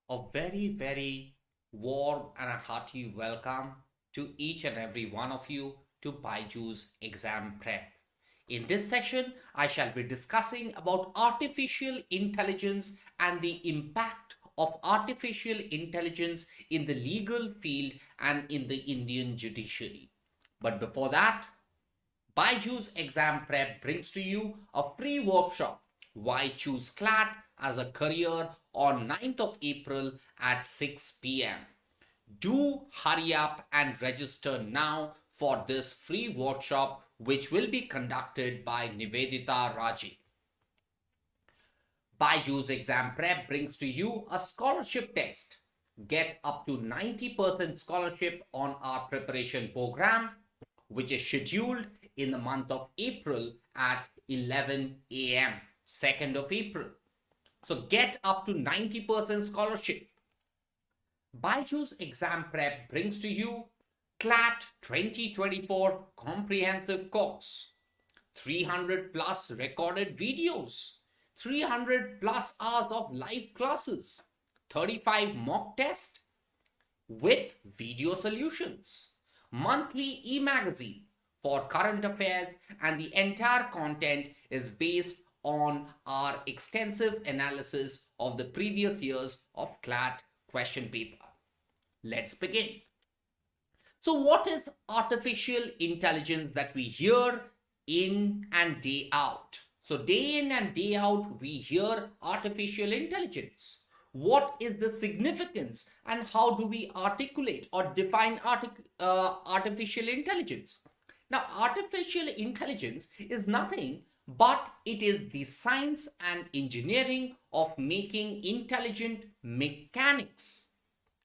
A very warm and a hearty welcome to each and every one of you to BYJU'S exam prep. In this session, I shall be discussing about artificial intelligence and the impact of artificial intelligence in the legal field and in the Indian judiciary. But before that, BYJU'S exam prep brings to you a free workshop, Why Choose CLAT as a Career, on 9th of April at 6 p.m. Do hurry up and register now for this free workshop, which will be conducted by Nivedita Raji. BYJU'S exam prep brings to you a scholarship test. Get up to 90% scholarship on our preparation program, which is scheduled in the month of April at 11 a.m. 2nd of April. So get up to 90% scholarship. BYJU'S exam prep brings to you CLAT 2024 comprehensive course, 300 plus recorded videos, 300 plus hours of live classes, 35 mock tests with video solutions, monthly e-magazine for current affairs, and the entire content is based on our extensive analysis of the previous years of CLAT question paper. Let's begin. So what is artificial intelligence that we hear in and day out? So day in and day out, we hear artificial intelligence. What is the significance and how do we articulate or define artificial intelligence? Now, artificial intelligence is nothing but it is the science and engineering of making intelligent mechanics,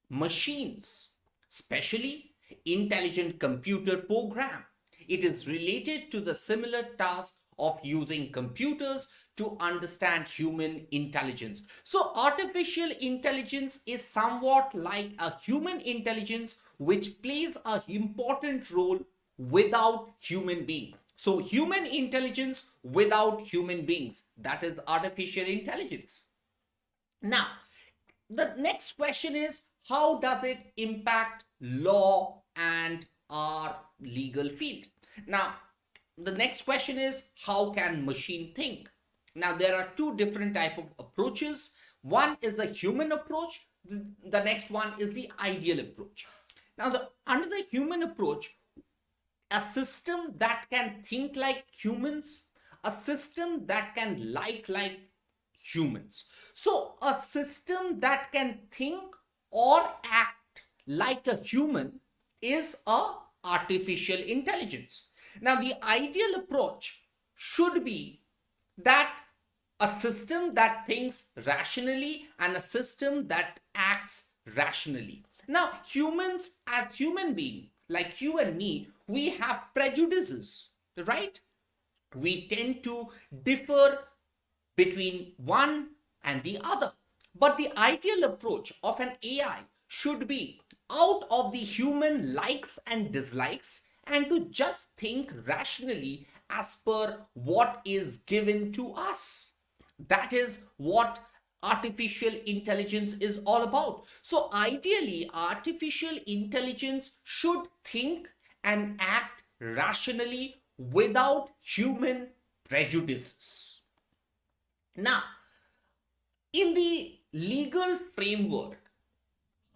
machines, especially intelligent computer program. It is related to the similar task of using computers to understand human intelligence. So artificial intelligence is somewhat like a human intelligence which plays an important role without human being. So human intelligence without human beings, that is artificial intelligence. Now, the next question is, how does it impact law and our legal field? Now, the next question is, how can machine think? Now, there are two different type of approaches. One is the human approach. The next one is the ideal approach. Now, under the human approach, a system that can think like humans, a system that can like humans. So a system that can think or act like a human is a artificial intelligence. Now the ideal approach should be that a system that thinks rationally and a system that acts rationally. Now humans, as human beings like you and me, we have prejudices, right? We tend to differ between one and the other. But the ideal approach of an AI should be out of the human likes and dislikes and to just think rationally as per what is given to us. That is what artificial intelligence is all about. So ideally, artificial intelligence should think and act rationally without human prejudices. Now, in the legal framework,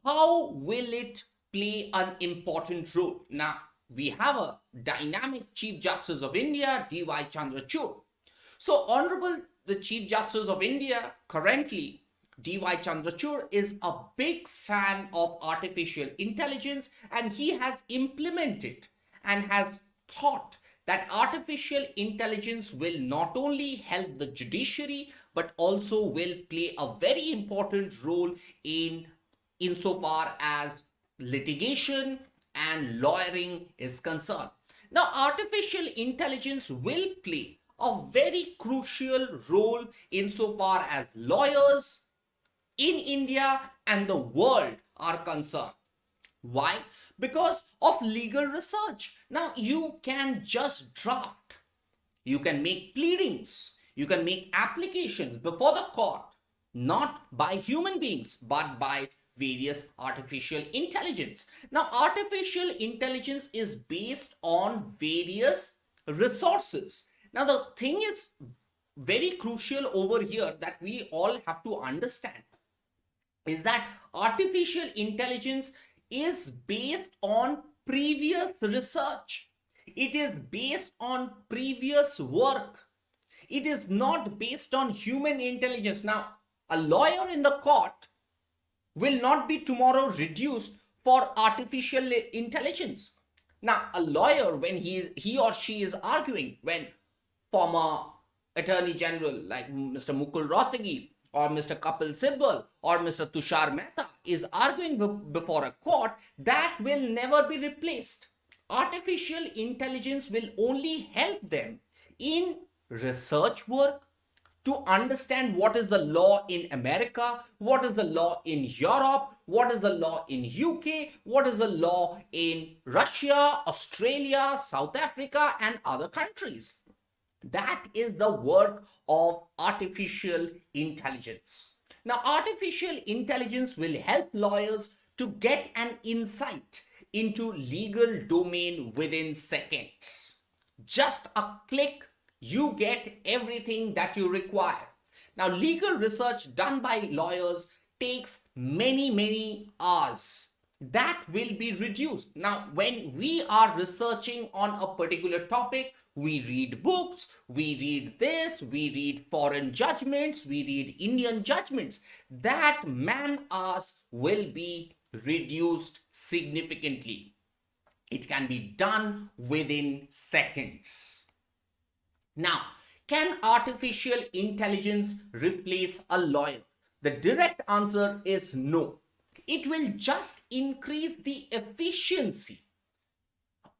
how will it play an important role? Now, we have a dynamic Chief Justice of India, D.Y. Chandrachud. So, Honorable the Chief Justice of India currently, D.Y. Chandrachud, is a big fan of artificial intelligence and he has implemented and has thought that artificial intelligence will not only help the judiciary but also will play a very important role in insofar as litigation and lawyering is concerned. Now, artificial intelligence will play a very crucial role insofar as lawyers in India and the world are concerned. Why? Because of legal research. Now, you can just draft, you can make pleadings, you can make applications before the court, not by human beings, but by various artificial intelligence. Now, artificial intelligence is based on various resources. Now, the thing is very crucial over here that we all have to understand is that artificial intelligence is based on previous research. It is based on previous work. It is not based on human intelligence. Now, a lawyer in the court will not be tomorrow reduced for artificial intelligence. Now, a lawyer, when he or she is arguing, when former Attorney General like Mr. Mukul Rohtagi or Mr. Kapil Sibal or Mr. Tushar Mehta is arguing before a court, that will never be replaced. Artificial intelligence will only help them in research work, to understand what is the law in America, what is the law in Europe, what is the law in UK, what is the law in Russia, Australia, South Africa, and other countries. That is the work of artificial intelligence. Now, artificial intelligence will help lawyers to get an insight into legal domain within seconds. Just a click, you get everything that you require. Now, legal research done by lawyers takes many hours. That will be reduced. Now, when we are researching on a particular topic, we read books, we read this, we read foreign judgments, we read Indian judgments. That man hours will be reduced significantly. It can be done within seconds. Now, can artificial intelligence replace a lawyer? The direct answer is no. It will just increase the efficiency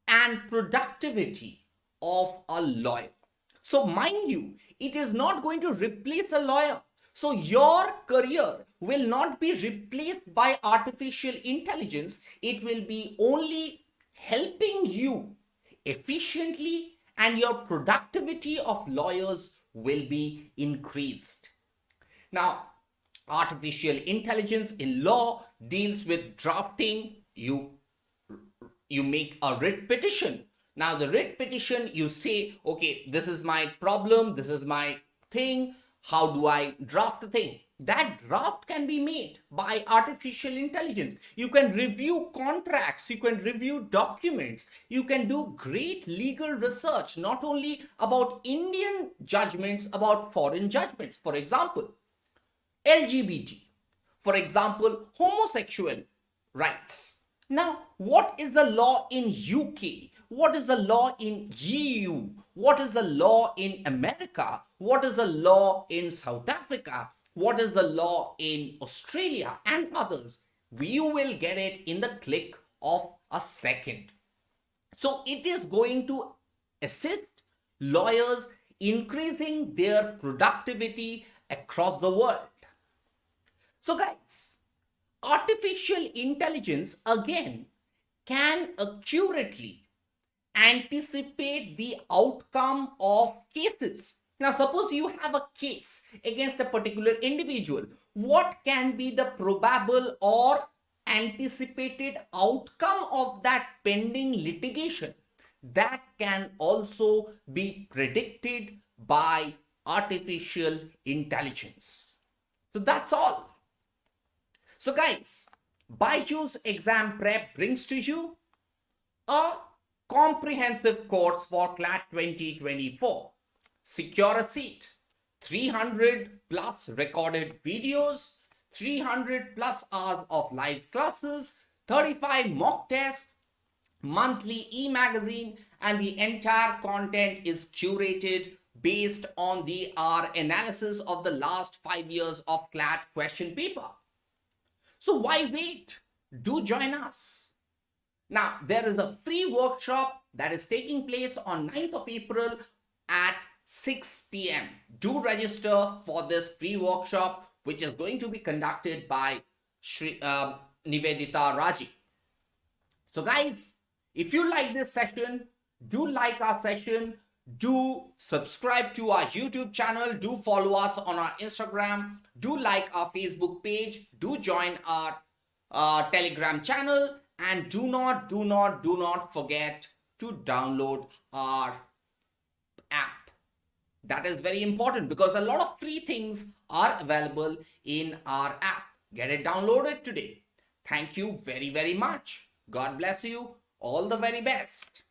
and productivity of a lawyer. So mind you, it is not going to replace a lawyer. So your career will not be replaced by artificial intelligence. It will be only helping you efficiently, and your productivity of lawyers will be increased. Now, artificial intelligence in law deals with drafting. You make a writ petition. Now, the writ petition, you say, okay, this is my problem, this is my thing, how do I draft the thing? That draft can be made by artificial intelligence. You can review contracts, you can review documents, you can do great legal research, not only about Indian judgments, about foreign judgments. For example, LGBT, for example, homosexual rights. Now, what is the law in UK? What is the law in EU? What is the law in America? What is the law in South Africa? What is the law in Australia and others? You will get it in the click of a second. So it is going to assist lawyers increasing their productivity across the world. So guys, artificial intelligence again can accurately anticipate the outcome of cases. Now, suppose you have a case against a particular individual. What can be the probable or anticipated outcome of that pending litigation? That can also be predicted by artificial intelligence. So that's all. So guys, BYJU'S exam prep brings to you a comprehensive course for CLAT 2024. Secure a seat. 300 plus recorded videos, 300 plus hours of live classes, 35 mock tests, monthly e-magazine, and the entire content is curated based on our analysis of the last 5 years of CLAT question paper. So why wait? Do join us. Now, there is a free workshop that is taking place on 9th of April at 6 p.m. Do register for this free workshop, which is going to be conducted by Nivedita Raji. So guys, if you like this session, do like our session, Do subscribe to our YouTube channel. Do follow us on our Instagram. Do like our Facebook page. Do join our Telegram channel. And do not forget to download our app. That is very important because a lot of free things are available in our app. Get it downloaded today. Thank you very much. God bless you. All the very best.